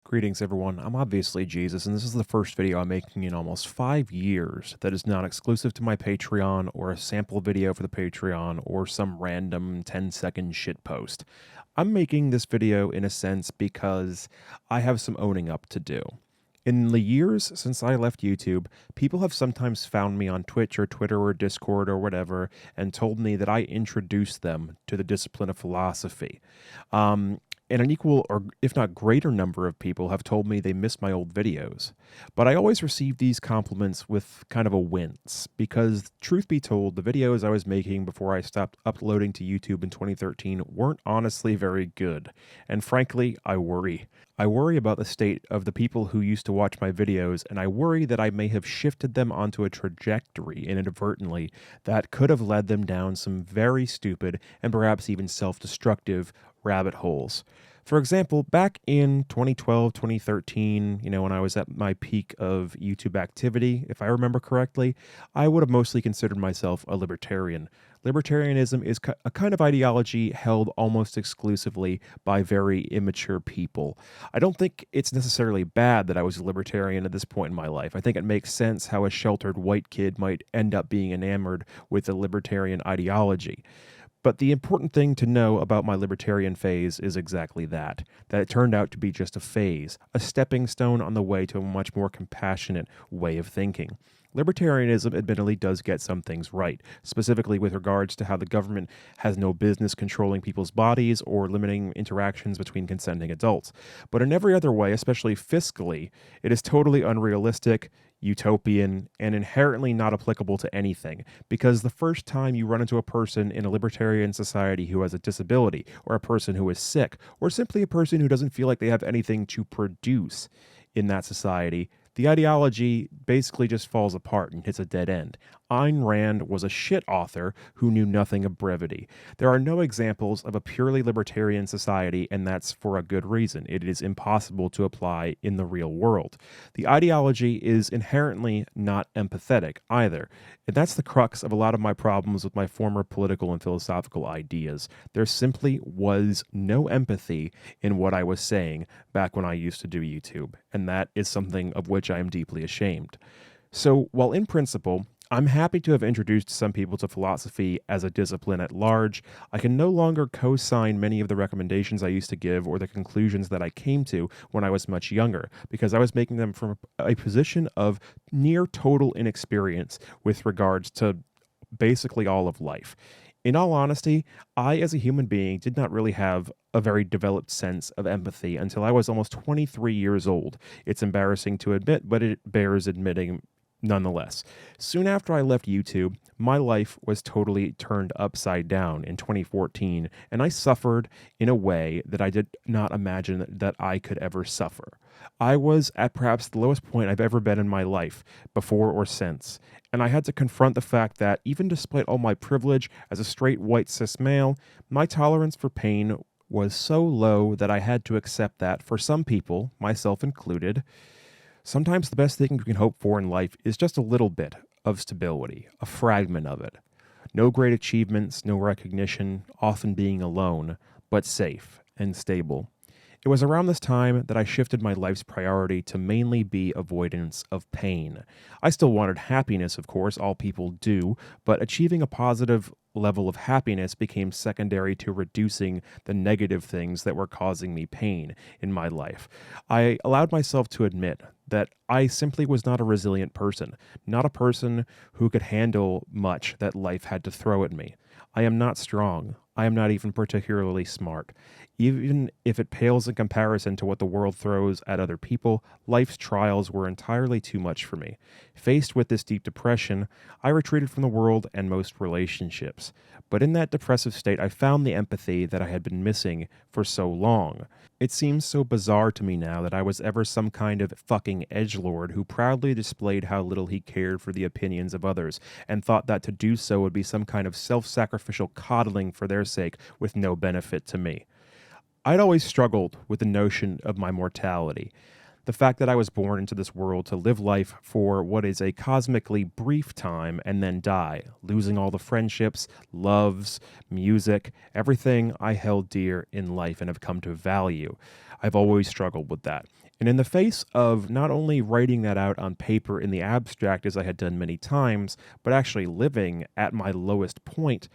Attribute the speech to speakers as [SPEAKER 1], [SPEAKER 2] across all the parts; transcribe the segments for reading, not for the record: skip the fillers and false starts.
[SPEAKER 1] Greetings, everyone. I'm obviously Jesus, and this is the first video I'm making in almost 5 years that is not exclusive to my Patreon or a sample video for the Patreon or some random 10-second shitpost. I'm making this video in a sense because I have some owning up to do. In the years since I left YouTube, people have sometimes found me on Twitch or Twitter or Discord or whatever and told me that I introduced them to the discipline of philosophy. And an equal or if not greater number of people have told me they miss my old videos. But I always receive these compliments with kind of a wince because, truth be told, the videos I was making before I stopped uploading to YouTube in 2013 weren't honestly very good. And frankly, I worry. I worry about the state of the people who used to watch my videos, and I worry that I may have shifted them onto a trajectory inadvertently that could have led them down some very stupid and perhaps even self-destructive rabbit holes. For example, back in 2012, 2013, when I was at my peak of YouTube activity, if I remember correctly, I would have mostly considered myself a libertarian. Libertarianism is a kind of ideology held almost exclusively by very immature people. I don't think it's necessarily bad that I was a libertarian at this point in my life. I think it makes sense how a sheltered white kid might end up being enamored with a libertarian ideology. But the important thing to know about my libertarian phase is exactly that it turned out to be just a phase, a stepping stone on the way to a much more compassionate way of thinking. Libertarianism admittedly does get some things right, specifically with regards to how the government has no business controlling people's bodies or limiting interactions between consenting adults. But in every other way, especially fiscally, it is totally unrealistic, utopian, and inherently not applicable to anything, because the first time you run into a person in a libertarian society who has a disability, or a person who is sick, or simply a person who doesn't feel like they have anything to produce in that society, the ideology basically just falls apart and hits a dead end. Ayn Rand was a shit author who knew nothing of brevity. There are no examples of a purely libertarian society, and that's for a good reason. It is impossible to apply in the real world. The ideology is inherently not empathetic either, and that's the crux of a lot of my problems with my former political and philosophical ideas. There simply was no empathy in what I was saying back when I used to do YouTube, and that is something of which I am deeply ashamed. So, while in principle, I'm happy to have introduced some people to philosophy as a discipline at large, I can no longer co-sign many of the recommendations I used to give or the conclusions that I came to when I was much younger, because I was making them from a position of near total inexperience with regards to basically all of life. In all honesty, I, as a human being, did not really have a very developed sense of empathy until I was almost 23 years old. It's embarrassing to admit, but it bears admitting nonetheless. Soon after I left YouTube, my life was totally turned upside down in 2014, and I suffered in a way that I did not imagine that I could ever suffer. I was at perhaps the lowest point I've ever been in my life, before or since, and I had to confront the fact that even despite all my privilege as a straight white cis male, my tolerance for pain was so low that I had to accept that for some people, myself included, sometimes the best thing you can hope for in life is just a little bit of stability, a fragment of it. No great achievements, no recognition, often being alone, but safe and stable. It was around this time that I shifted my life's priority to mainly be avoidance of pain. I still wanted happiness, of course, all people do, but achieving a positive level of happiness became secondary to reducing the negative things that were causing me pain in my life. I allowed myself to admit that I simply was not a resilient person, not a person who could handle much that life had to throw at me. I am not strong. I am not even particularly smart. Even if it pales in comparison to what the world throws at other people, life's trials were entirely too much for me. Faced with this deep depression, I retreated from the world and most relationships. But in that depressive state, I found the empathy that I had been missing for so long. It seems so bizarre to me now that I was ever some kind of fucking edgelord who proudly displayed how little he cared for the opinions of others, and thought that to do so would be some kind of self-sacrificial coddling for their sake with no benefit to me. I'd always struggled with the notion of my mortality. The fact that I was born into this world to live life for what is a cosmically brief time and then die, losing all the friendships, loves, music, everything I held dear in life and have come to value. I've always struggled with that. And in the face of not only writing that out on paper in the abstract as I had done many times, but actually living at my lowest point,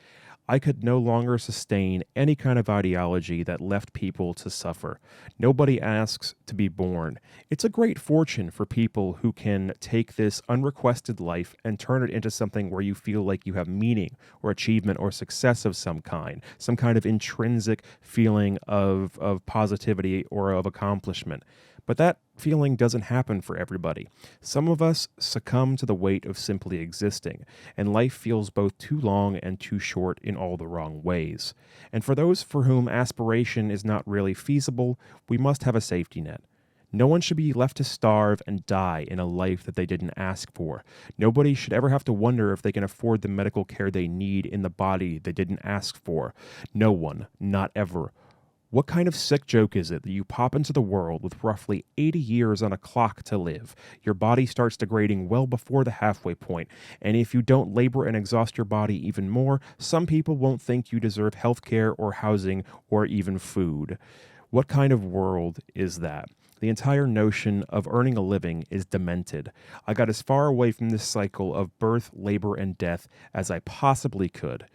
[SPEAKER 1] I could no longer sustain any kind of ideology that left people to suffer. Nobody asks to be born. It's a great fortune for people who can take this unrequested life and turn it into something where you feel like you have meaning or achievement or success of some kind of intrinsic feeling of positivity or of accomplishment. But that feeling doesn't happen for everybody. Some of us succumb to the weight of simply existing, and life feels both too long and too short in all the wrong ways. And for those for whom aspiration is not really feasible, we must have a safety net. No one should be left to starve and die in a life that they didn't ask for. Nobody should ever have to wonder if they can afford the medical care they need in the body they didn't ask for. No one, not ever. What kind of sick joke is it that you pop into the world with roughly 80 years on a clock to live? Your body starts degrading well before the halfway point, and if you don't labor and exhaust your body even more, some people won't think you deserve health care or housing or even food. What kind of world is that? The entire notion of earning a living is demented. I got as far away from this cycle of birth, labor, and death as I possibly could.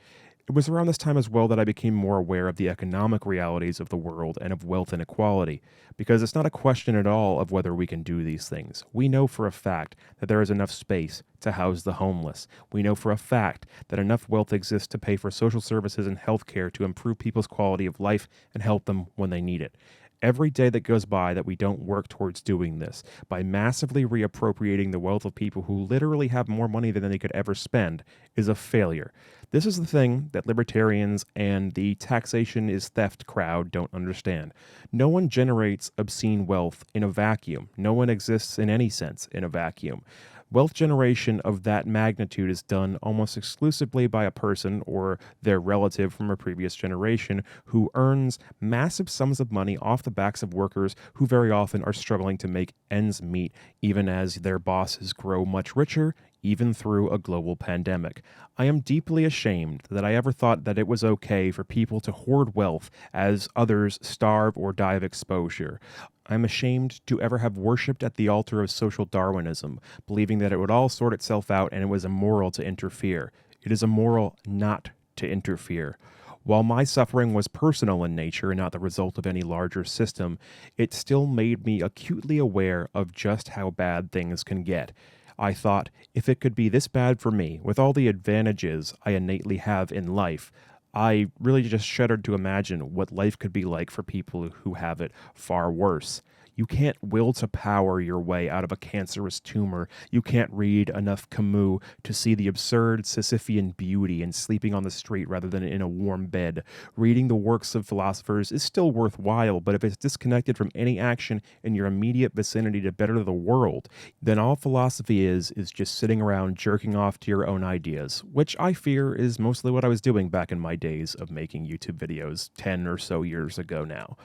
[SPEAKER 1] It was around this time as well that I became more aware of the economic realities of the world and of wealth inequality, because it's not a question at all of whether we can do these things. We know for a fact that there is enough space to house the homeless. We know for a fact that enough wealth exists to pay for social services and health care to improve people's quality of life and help them when they need it. Every day that goes by that we don't work towards doing this, by massively reappropriating the wealth of people who literally have more money than they could ever spend, is a failure. This is the thing that libertarians and the taxation is theft crowd don't understand. No one generates obscene wealth in a vacuum. No one exists in any sense in a vacuum. Wealth generation of that magnitude is done almost exclusively by a person or their relative from a previous generation who earns massive sums of money off the backs of workers who very often are struggling to make ends meet, even as their bosses grow much richer, even through a global pandemic. I am deeply ashamed that I ever thought that it was okay for people to hoard wealth as others starve or die of exposure. I'm ashamed to ever have worshipped at the altar of social Darwinism, believing that it would all sort itself out and it was immoral to interfere. It is immoral not to interfere. While my suffering was personal in nature and not the result of any larger system, it still made me acutely aware of just how bad things can get. I thought, if it could be this bad for me, with all the advantages I innately have in life, I really just shuddered to imagine what life could be like for people who have it far worse. You can't will to power your way out of a cancerous tumor. You can't read enough Camus to see the absurd Sisyphean beauty in sleeping on the street rather than in a warm bed. Reading the works of philosophers is still worthwhile, but if it's disconnected from any action in your immediate vicinity to better the world, then all philosophy is just sitting around jerking off to your own ideas, which I fear is mostly what I was doing back in my days of making YouTube videos 10 or so years ago now.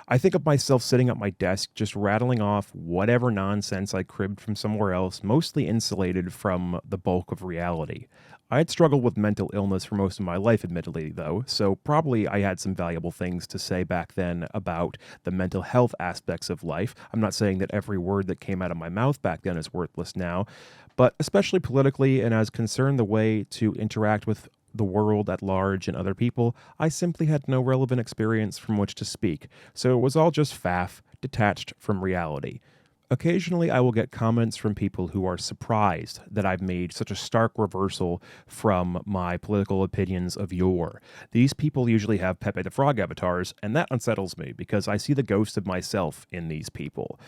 [SPEAKER 1] I think of myself sitting at my desk just rattling off whatever nonsense I cribbed from somewhere else, mostly insulated from the bulk of reality. I had struggled with mental illness for most of my life, admittedly, though, so probably I had some valuable things to say back then about the mental health aspects of life. I'm not saying that every word that came out of my mouth back then is worthless now, but especially politically and as concerned the way to interact with the world at large and other people, I simply had no relevant experience from which to speak, so it was all just faff, detached from reality. Occasionally, I will get comments from people who are surprised that I've made such a stark reversal from my political opinions of yore. These people usually have Pepe the Frog avatars, and that unsettles me because I see the ghost of myself in these people.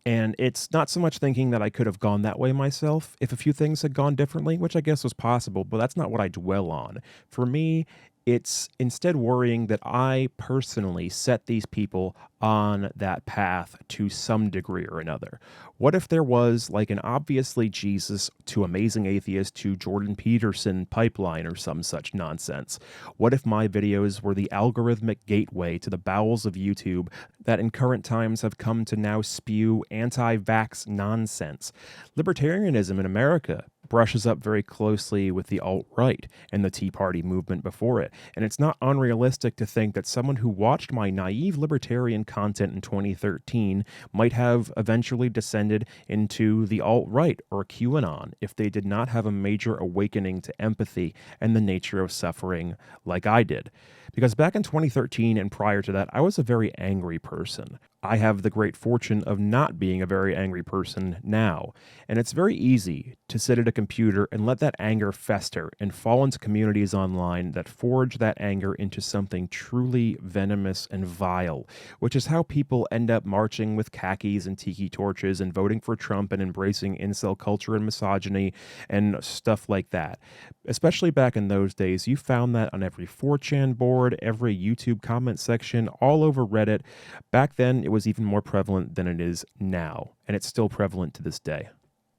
[SPEAKER 1] And it's not so much thinking that I could have gone that way myself if a few things had gone differently, which I guess was possible, but that's not what I dwell on. For me, it's instead worrying that I personally set these people on that path to some degree or another. What if there was like an obviously Jesus to Amazing Atheist to Jordan Peterson pipeline or some such nonsense? What if my videos were the algorithmic gateway to the bowels of YouTube that in current times have come to now spew anti-vax nonsense? Libertarianism in America brushes up very closely with the alt-right and the Tea Party movement before it, and it's not unrealistic to think that someone who watched my naive libertarian content in 2013 might have eventually descended into the alt-right or QAnon if they did not have a major awakening to empathy and the nature of suffering like I did. Because back in 2013 and prior to that, I was a very angry person. I have the great fortune of not being a very angry person now, and it's very easy to sit at a computer and let that anger fester and fall into communities online that forge that anger into something truly venomous and vile, which is how people end up marching with khakis and tiki torches and voting for Trump and embracing incel culture and misogyny and stuff like that. Especially back in those days, you found that on every 4chan board, every YouTube comment section, all over Reddit. Back then, it was even more prevalent than it is now, and it's still prevalent to this day.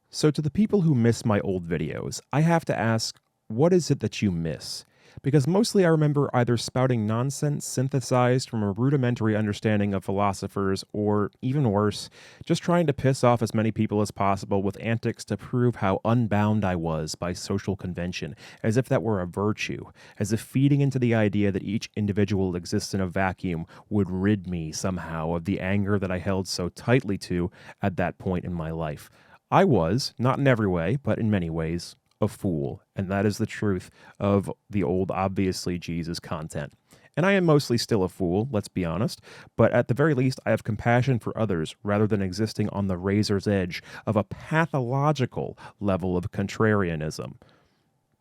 [SPEAKER 1] So to the people who miss my old videos, I have to ask, what is it that you miss? Because mostly I remember either spouting nonsense synthesized from a rudimentary understanding of philosophers, or, even worse, just trying to piss off as many people as possible with antics to prove how unbound I was by social convention, as if that were a virtue, as if feeding into the idea that each individual exists in a vacuum would rid me somehow of the anger that I held so tightly to at that point in my life. I was, not in every way, but in many ways, a fool, and that is the truth of the old Obviously Jesus content. And I am mostly still a fool, let's be honest, but at the very least I have compassion for others rather than existing on the razor's edge of a pathological level of contrarianism.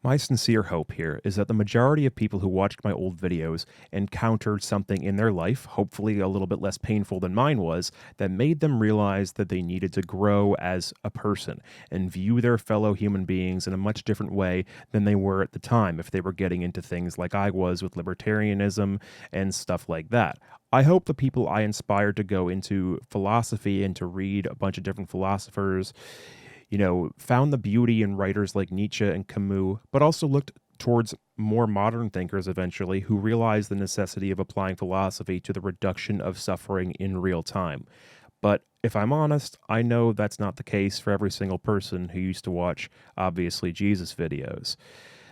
[SPEAKER 1] My sincere hope here is that the majority of people who watched my old videos encountered something in their life, hopefully a little bit less painful than mine was, that made them realize that they needed to grow as a person and view their fellow human beings in a much different way than they were at the time if they were getting into things like I was with libertarianism and stuff like that. I hope the people I inspired to go into philosophy and to read a bunch of different philosophers, found the beauty in writers like Nietzsche and Camus, but also looked towards more modern thinkers eventually who realized the necessity of applying philosophy to the reduction of suffering in real time. But if I'm honest, I know that's not the case for every single person who used to watch Obviously Jesus videos.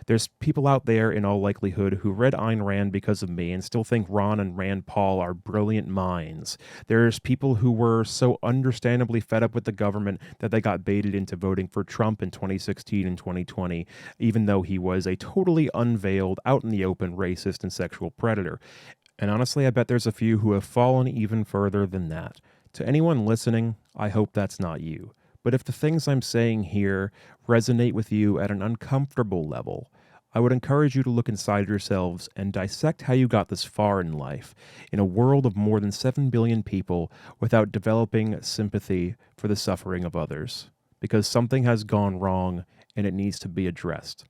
[SPEAKER 1] There's people out there, in all likelihood, who read Ayn Rand because of me and still think Ron and Rand Paul are brilliant minds. There's people who were so understandably fed up with the government that they got baited into voting for Trump in 2016 and 2020, even though he was a totally unveiled, out in the open racist and sexual predator. And honestly, I bet there's a few who have fallen even further than that. To anyone listening, I hope that's not you. But if the things I'm saying here resonate with you at an uncomfortable level, I would encourage you to look inside yourselves and dissect how you got this far in life, in a world of more than 7 billion people, without developing sympathy for the suffering of others. Because something has gone wrong and it needs to be addressed.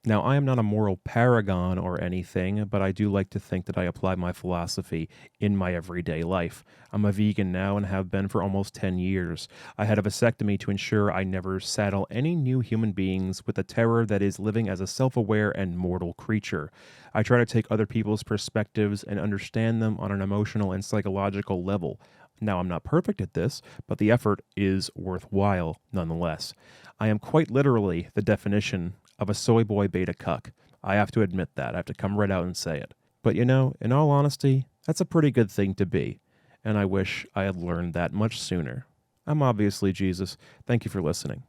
[SPEAKER 1] Now, I am not a moral paragon or anything, but I do like to think that I apply my philosophy in my everyday life. I'm a vegan now and have been for almost 10 years. I had a vasectomy to ensure I never saddle any new human beings with the terror that is living as a self-aware and mortal creature. I try to take other people's perspectives and understand them on an emotional and psychological level. Now, I'm not perfect at this, but the effort is worthwhile nonetheless. I am quite literally the definition of a soy boy beta cuck. I have to admit that. I have to come right out and say it. But in all honesty, that's a pretty good thing to be. And I wish I had learned that much sooner. I'm Obviously Jesus. Thank you for listening.